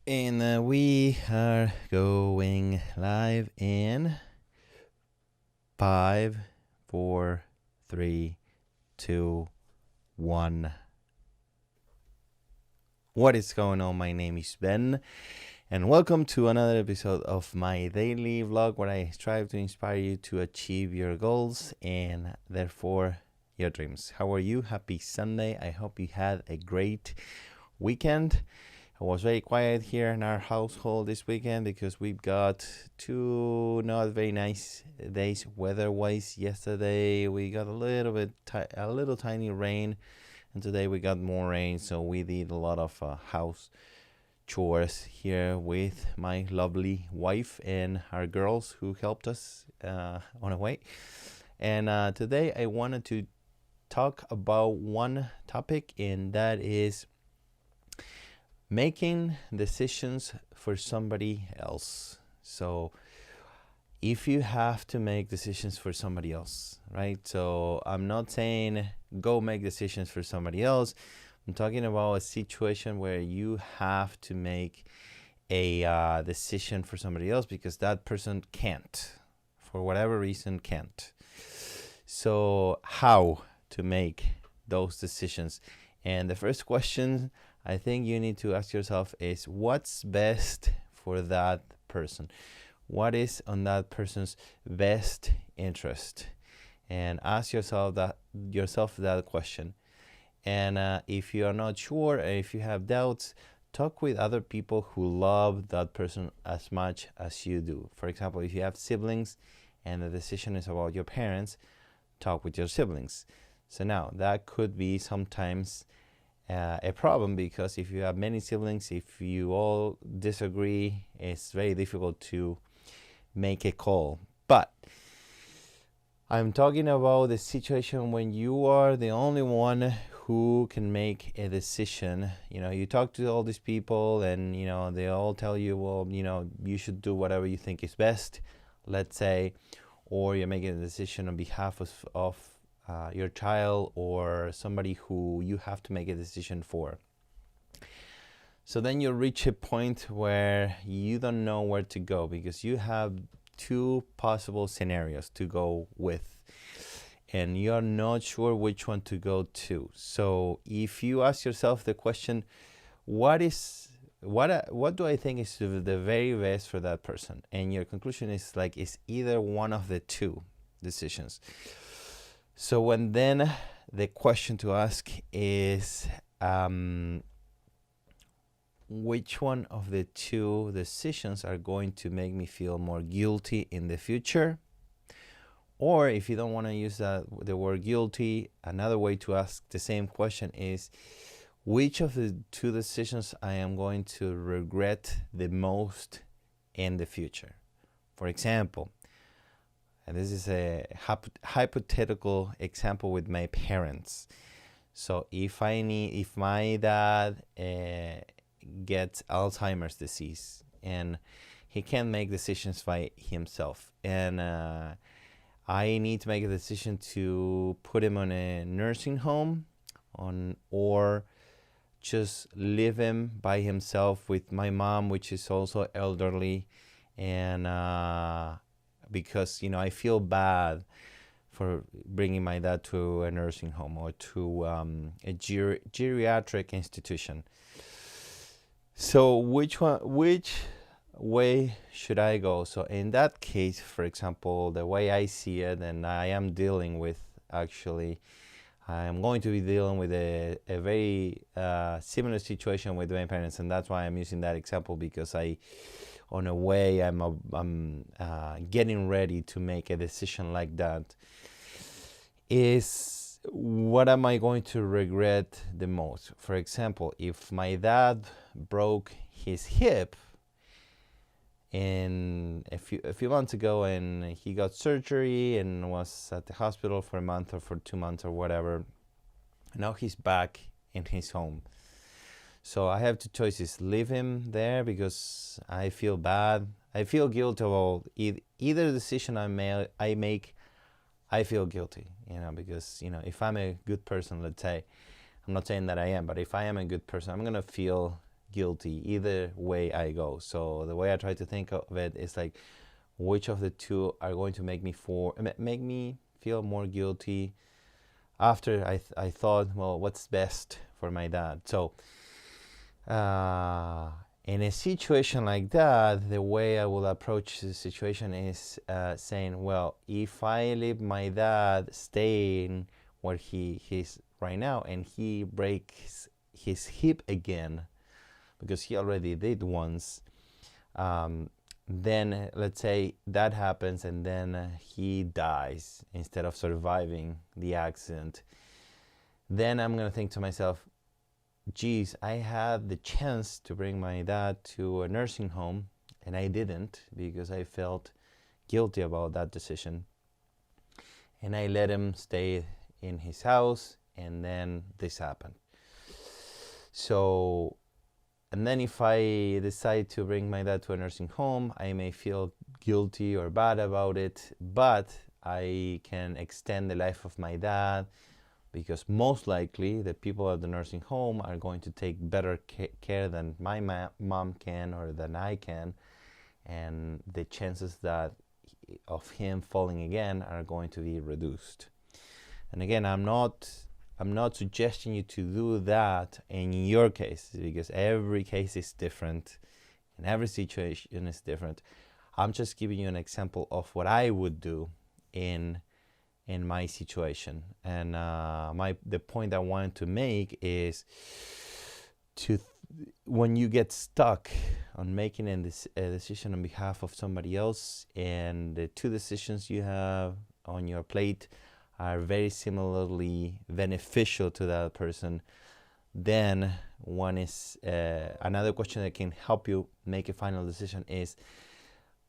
And we are going live in 5, 4, 3, 2, 1. What is going on? My name is Ben, and welcome to another episode of my daily vlog where I strive to inspire you to achieve your goals and therefore your dreams. How are you? Happy Sunday. I hope you had a great weekend. I was very quiet here in our household this weekend because we've got two not very nice days weather-wise. Yesterday we got a little tiny rain, and today we got more rain. So we did a lot of house chores here with my lovely wife and our girls who helped us on the way. And today I wanted to talk about one topic, and that is making decisions for somebody else. So if you have to make decisions for somebody else, right? So I'm not saying go make decisions for somebody else. I'm talking about a situation where you have to make a decision for somebody else because that person can't, for whatever reason, can't. So how to make those decisions? And the first question I think you need to ask yourself is, what's best for that person? What is on that person's best interest? And ask yourself that question. And if you are not sure, or if you have doubts, talk with other people who love that person as much as you do. For example, if you have siblings and the decision is about your parents, talk with your siblings. So now that could be sometimes a problem, because if you have many siblings, if you all disagree, it's very difficult to make a call. But I'm talking about the situation when you are the only one who can make a decision. You know, you talk to all these people and, you know, they all tell you, well, you know, you should do whatever you think is best, let's say, or you're making a decision on behalf of your child or somebody who you have to make a decision for. So then you reach a point where you don't know where to go because you have two possible scenarios to go with and you're not sure which one to go to. So if you ask yourself the question, what do I think is the very best for that person? And your conclusion is like, it's either one of the two decisions. So when then the question to ask is, which one of the two decisions are going to make me feel more guilty in the future? Or if you don't want to use the word guilty, another way to ask the same question is, which of the two decisions I am going to regret the most in the future? For example, and this is a hypothetical example with my parents. So if my dad gets Alzheimer's disease and he can't make decisions by himself, and I need to make a decision to put him on a nursing home or just leave him by himself with my mom, which is also elderly, and because, you know, I feel bad for bringing my dad to a nursing home or to a geriatric institution. So which way should I go? So in that case, for example, the way I see it, and I am dealing with, actually, I am going to be dealing with a very similar situation with my parents, and that's why I'm using that example, because on a way, I'm getting ready to make a decision like that. Is what am I going to regret the most? For example, if my dad broke his hip a few months ago, and he got surgery and was at the hospital for a month or for 2 months or whatever, now he's back in his home. So I have two choices: leave him there because I feel bad, I feel guilty about either decision I make. I feel guilty, you know, because, you know, if I'm a good person, let's say, I'm not saying that I am, but if I am a good person, I'm gonna feel guilty either way I go. So the way I try to think of it is like, which of the two are going to make me feel more guilty after I thought, well, what's best for my dad. So in a situation like that, the way I will approach the situation is saying, well, if I leave my dad staying where he's right now and he breaks his hip again, because he already did once, then let's say that happens and then he dies instead of surviving the accident. Then I'm going to think to myself, geez, I had the chance to bring my dad to a nursing home and I didn't because I felt guilty about that decision. And I let him stay in his house, and then this happened. So, and then if I decide to bring my dad to a nursing home, I may feel guilty or bad about it, but I can extend the life of my dad, because most likely the people at the nursing home are going to take better care than my mom can or than I can, and the chances of him falling again are going to be reduced. And again, I'm not suggesting you to do that in your case, because every case is different and every situation is different. I'm just giving you an example of what I would do in my situation. And the point I wanted to make is when you get stuck on making a decision on behalf of somebody else, and the two decisions you have on your plate are very similarly beneficial to that person, then one is another question that can help you make a final decision is,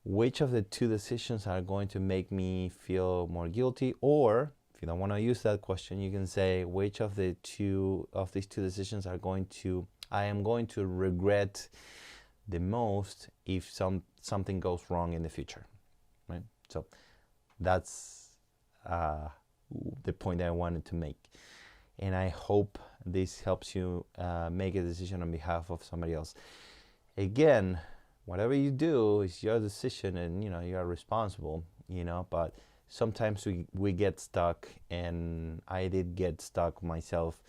which of the two decisions are going to make me feel more guilty? Or if you don't want to use that question, you can say, which of these two decisions I am going to regret the most if something goes wrong in the future, right? So that's the point that I wanted to make, and I hope this helps you make a decision on behalf of somebody else. Again, whatever you do is your decision, and you are responsible, but sometimes we get stuck, and I did get stuck myself,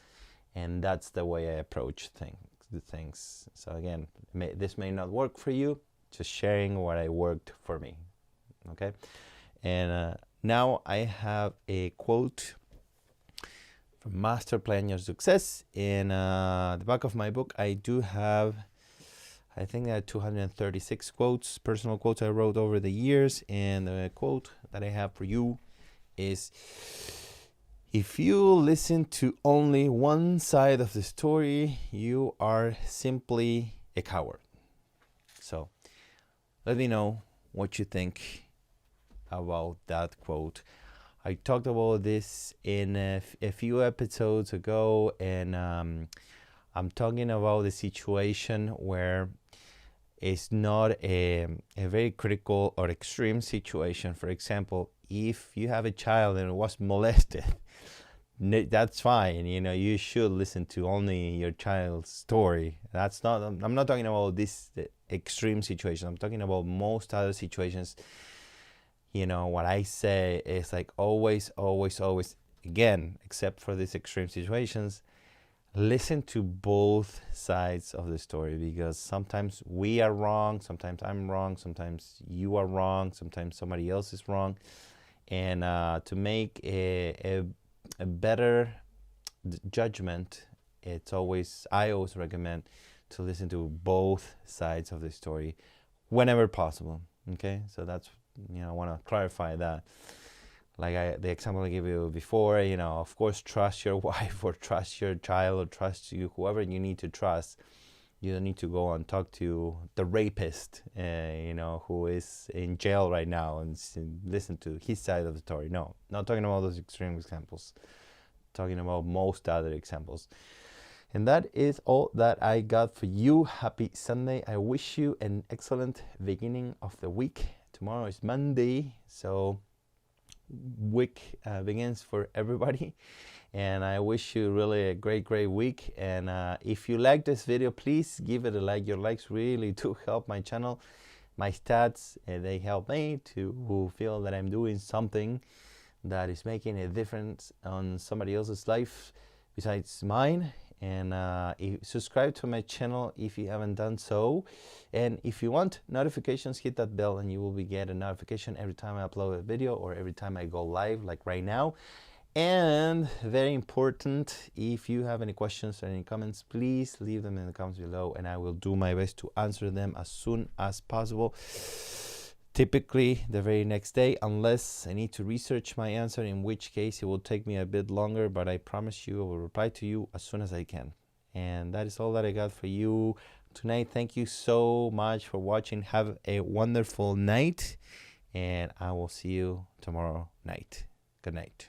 and that's the way I approach things. So again, this may not work for you, just sharing what I worked for me. Okay. And now I have a quote from Masterplan Your Success. In the back of my book, I do have, I think there are 236 quotes, personal quotes I wrote over the years. And the quote that I have for you is, if you listen to only one side of the story, you are simply a coward. So let me know what you think about that quote. I talked about this in a few episodes ago, and I'm talking about the situation where it's not a very critical or extreme situation. For example, if you have a child and was molested, that's fine. You should listen to only your child's story. I'm not talking about this extreme situation. I'm talking about most other situations. What I say is like, always, again, except for these extreme situations, listen to both sides of the story, because sometimes we are wrong, sometimes I'm wrong, sometimes you are wrong, sometimes somebody else is wrong. And to make a better judgment, I always recommend to listen to both sides of the story whenever possible. Okay, so that's, I want to clarify that. Like the example I gave you before, of course, trust your wife or trust your child or trust whoever you need to trust. You don't need to go and talk to the rapist, who is in jail right now, and listen to his side of the story. No, not talking about those extreme examples. Talking about most other examples. And that is all that I got for you. Happy Sunday. I wish you an excellent beginning of the week. Tomorrow is Monday, so week begins for everybody. And I wish you really a great week. And if you like this video, please give it a like. Your likes really do help my channel, my stats, and they help me to feel that I'm doing something that is making a difference on somebody else's life besides mine. And subscribe to my channel if you haven't done so. And if you want notifications, hit that bell and you will be get a notification every time I upload a video or every time I go live, like right now. And very important, if you have any questions or any comments, please leave them in the comments below and I will do my best to answer them as soon as possible. Typically the very next day, unless I need to research my answer, in which case it will take me a bit longer, but I promise you I will reply to you as soon as I can. And that is all that I got for you tonight. Thank you so much for watching. Have a wonderful night and I will see you tomorrow night. Good night.